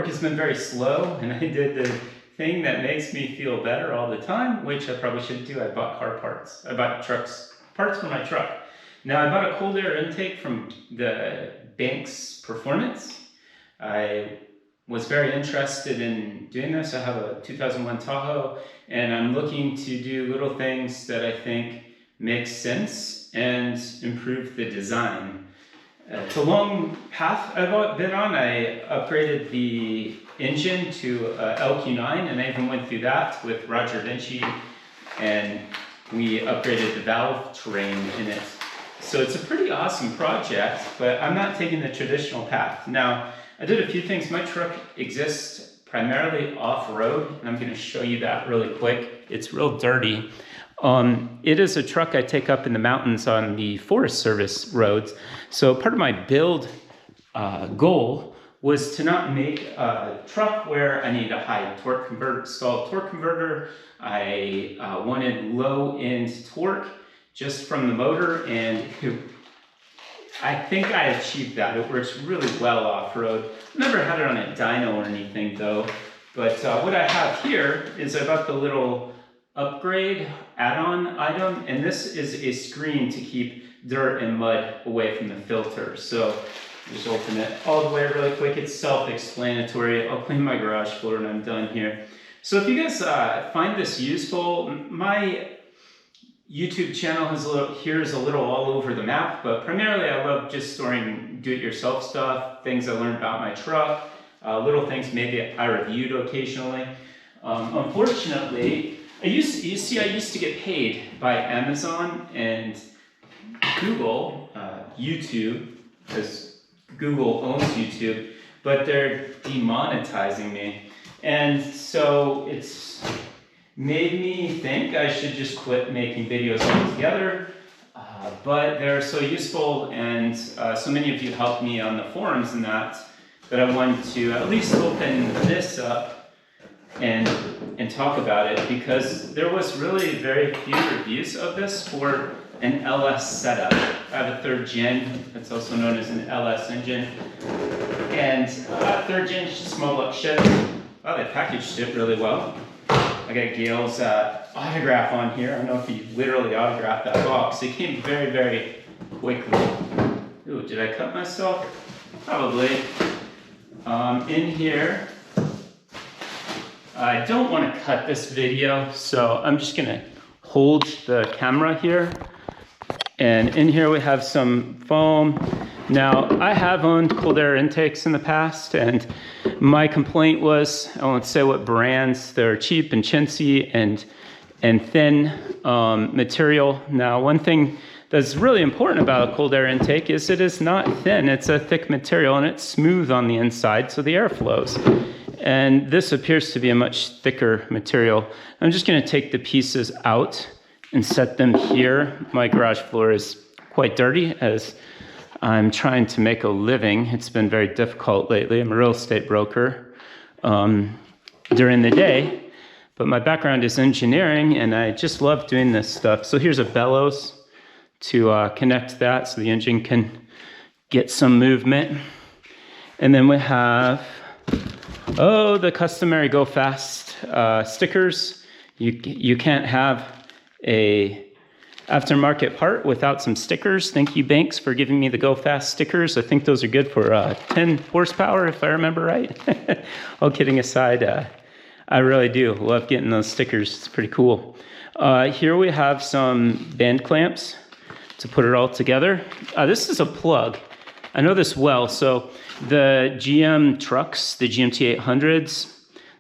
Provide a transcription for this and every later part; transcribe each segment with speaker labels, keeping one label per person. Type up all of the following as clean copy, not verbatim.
Speaker 1: work has been very slow, and I did the thing that makes me feel better all the time, which I probably shouldn't do. I bought car parts. I bought parts for my truck. Now, I bought a cold air intake from the Banks Performance. I was very interested in doing this. I have a 2001 Tahoe, and I'm looking to do little things that I think make sense and improve the design. It's a long path I've been on. I upgraded the engine to LQ9, and I even went through that with Roger Vinci, and we upgraded the valve terrain in it. So it's a pretty awesome project, but I'm not taking the traditional path. Now, I did a few things. My truck exists primarily off-road, and I'm going to show you that really quick. It's real dirty. It is a truck I take up in the mountains on the Forest Service roads. So part of my build goal was to not make a truck where I need a high torque converter, stalled torque converter. I wanted low end torque just from the motor, and I think I achieved that. It works really well off-road. Never had it on a dyno or anything though, but what I have here is I bought the little upgrade add-on item, and this is a screen to keep dirt and mud away from the filter. So just open it all the way really quick. It's self-explanatory. I'll clean my garage floor when I'm done here. So if you guys find this useful, my YouTube channel is a little all over the map, but primarily I love just storing do-it-yourself stuff, things I learned about my truck, little things maybe I reviewed occasionally. Unfortunately, I used to get paid by Amazon and Google, YouTube, because Google owns YouTube, but they're demonetizing me. And so it's made me think I should just quit making videos altogether, but they're so useful, and so many of you helped me on the forums and that I wanted to at least open this up and talk about it, because there was really very few reviews of this for an LS setup. I have a 3rd gen, that's also known as an LS engine, and 3rd gen small block Chevy. Wow, they packaged it really well. I got Gail's autograph on here. I don't know if he literally autographed that box. It came very, very quickly. Ooh, did I cut myself? Probably. In here, I don't want to cut this video, so I'm just going to hold the camera here. And in here we have some foam. Now, I have owned cold air intakes in the past, and my complaint was, I won't say what brands, they're cheap and chintzy and thin material. Now, one thing that's really important about a cold air intake is it is not thin. It's a thick material, and it's smooth on the inside, so the air flows. And this appears to be a much thicker material. I'm just going to take the pieces out and set them here. My garage floor is quite dirty as I'm trying to make a living. It's been very difficult lately. I'm a real estate broker during the day, but my background is engineering, and I just love doing this stuff. So here's a bellows to connect that so the engine can get some movement. And then we have, the customary Go Fast stickers. You can't have a aftermarket part without some stickers. Thank you, Banks, for giving me the Go Fast stickers. I think those are good for 10 horsepower, if I remember right. All kidding aside, I really do love getting those stickers. It's pretty cool. Here we have some band clamps to put it all together. This is a plug. I know this well. So the GM trucks, the GMT800s,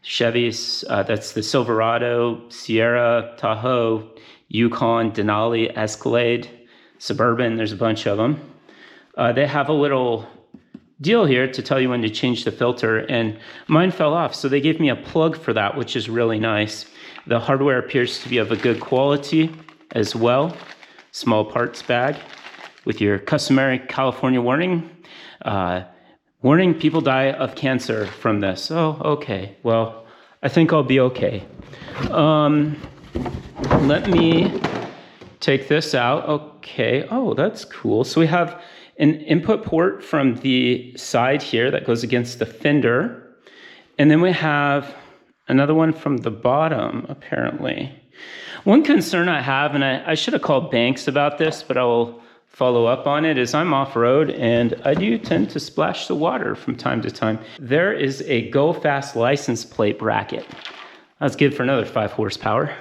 Speaker 1: Chevys, that's the Silverado, Sierra, Tahoe, Yukon, Denali, Escalade, Suburban, there's a bunch of them. They have a little deal here to tell you when to change the filter, and mine fell off, so they gave me a plug for that, which is really nice. The hardware appears to be of a good quality as well. Small parts bag with your customary California warning. Warning, people die of cancer from this. Oh, okay. Well, I think I'll be okay. Let me take this out. Okay. Oh, that's cool. So we have an input port from the side here that goes against the fender. And then we have another one from the bottom, apparently. One concern I have, and I should have called Banks about this, but I will follow up on it, is I'm off-road and I do tend to splash the water from time to time. There is a Go Fast license plate bracket. That's good for another 5 horsepower.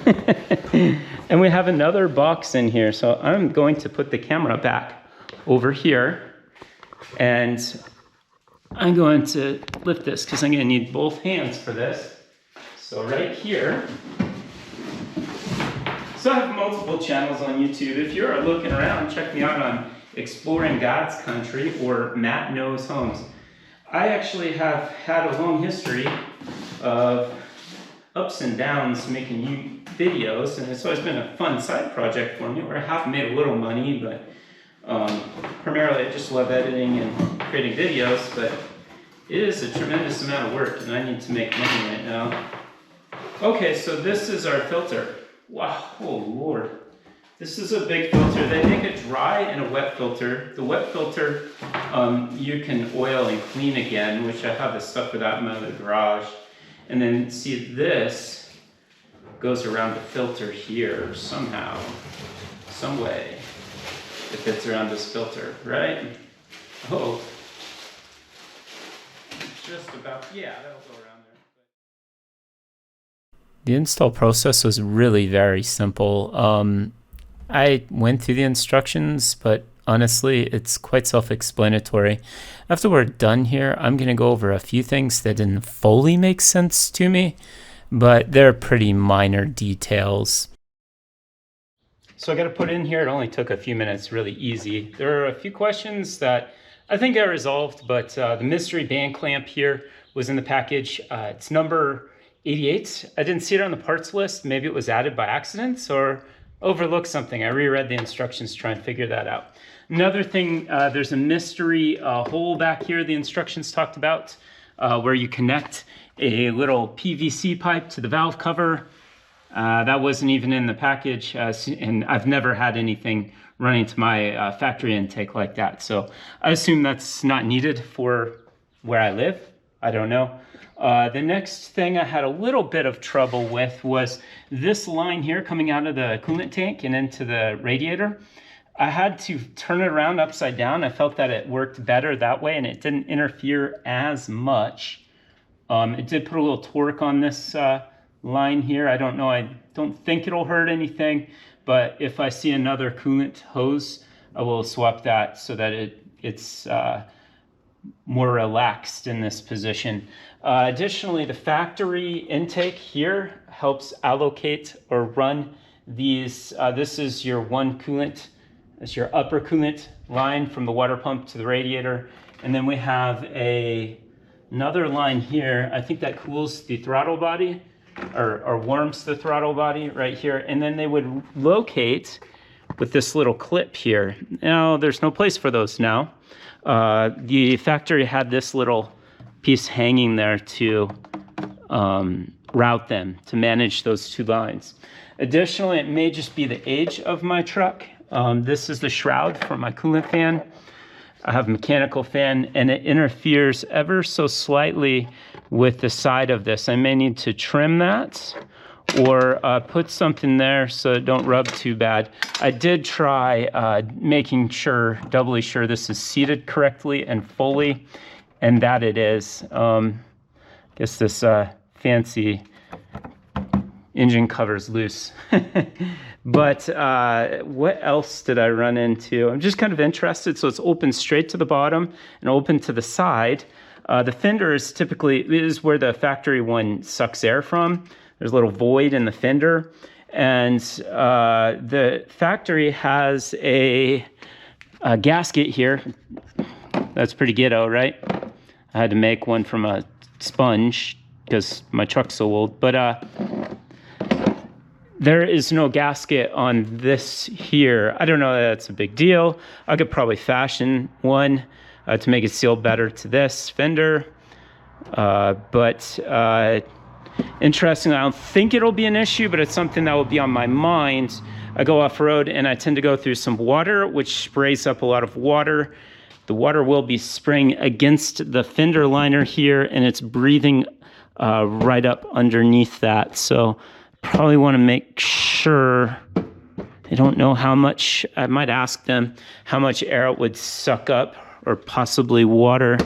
Speaker 1: And we have another box in here. So I'm going to put the camera back over here and I'm going to lift this because I'm going to need both hands for this. So right here, so I have multiple channels on YouTube. If you're looking around, check me out on Exploring God's Country or Matt Knows Homes. I actually have had a long history of ups and downs making videos, and it's always been a fun side project for me where I have made a little money, but primarily I just love editing and creating videos, but it is a tremendous amount of work and I need to make money right now. Okay, so this is our filter. Wow, oh Lord. This is a big filter. They make a dry and a wet filter. The wet filter, you can oil and clean again, which I have the stuff for that in the garage. And then see, this goes around the filter here somehow, some way. It fits around this filter, right? Oh, just about, yeah, that'll go around there. The install process was really very simple. I went through the instructions, but honestly, it's quite self-explanatory. After we're done here, I'm going to go over a few things that didn't fully make sense to me, but they're pretty minor details. So I got to put in here, it only took a few minutes, really easy. There are a few questions that I think I resolved, but the mystery band clamp here was in the package. It's number 88. I didn't see it on the parts list. Maybe it was added by accident or overlooked something. I reread the instructions to try and figure that out. Another thing, there's a mystery hole back here the instructions talked about where you connect a little PVC pipe to the valve cover. That wasn't even in the package, and I've never had anything running to my factory intake like that. So I assume that's not needed for where I live. I don't know. The next thing I had a little bit of trouble with was this line here coming out of the coolant tank and into the radiator. I had to turn it around upside down. I felt that it worked better that way and it didn't interfere as much. It did put a little torque on this line here. I don't know. I don't think it'll hurt anything, but if I see another coolant hose, I will swap that so that it's more relaxed in this position. Additionally, the factory intake here helps allocate or run these. This is your one coolant. That's your upper coolant line from the water pump to the radiator. And then we have another line here. I think that cools the throttle body or warms the throttle body right here. And then they would locate with this little clip here. Now, there's no place for those now. The factory had this little piece hanging there to route them, to manage those two lines. Additionally, it may just be the age of my truck. This is the shroud for my coolant fan. I have a mechanical fan and it interferes ever so slightly with the side of this. I may need to trim that or put something there so it don't rub too bad. I did try making sure, doubly sure this is seated correctly and fully, and that it is. Guess this fancy engine cover's loose. But what else did I run into? I'm just kind of interested. So it's open straight to the bottom and open to the side. The fender is typically, this is where the factory one sucks air from. There's a little void in the fender. And the factory has a gasket here. That's pretty ghetto, right? I had to make one from a sponge because my truck's so old. But there is no gasket on this here. I don't know that that's a big deal. I could probably fashion one to make it seal better to this fender. But interestingly, I don't think it'll be an issue, but it's something that will be on my mind. I go off-road and I tend to go through some water, which sprays up a lot of water. the water will be spraying against the fender liner here, and it's breathing right up underneath that. So probably want to make sure. I don't know how much. I might ask them how much air it would suck up, or possibly water.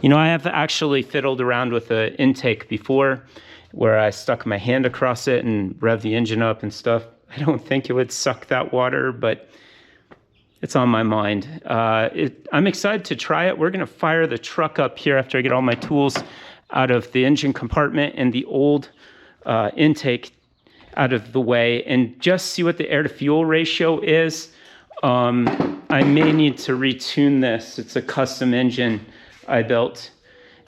Speaker 1: You know, I have actually fiddled around with the intake before, where I stuck my hand across it and revved the engine up and stuff. I don't think it would suck that water, but it's on my mind. I'm excited to try it. We're going to fire the truck up here after I get all my tools out of the engine compartment and the old intake out of the way, and just see what the air to fuel ratio is. I may need to retune this. It's a custom engine I built,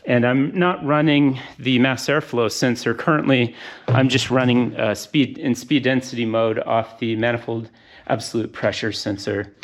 Speaker 1: and I'm not running the mass airflow sensor currently. I'm just running speed density mode off the manifold absolute pressure sensor.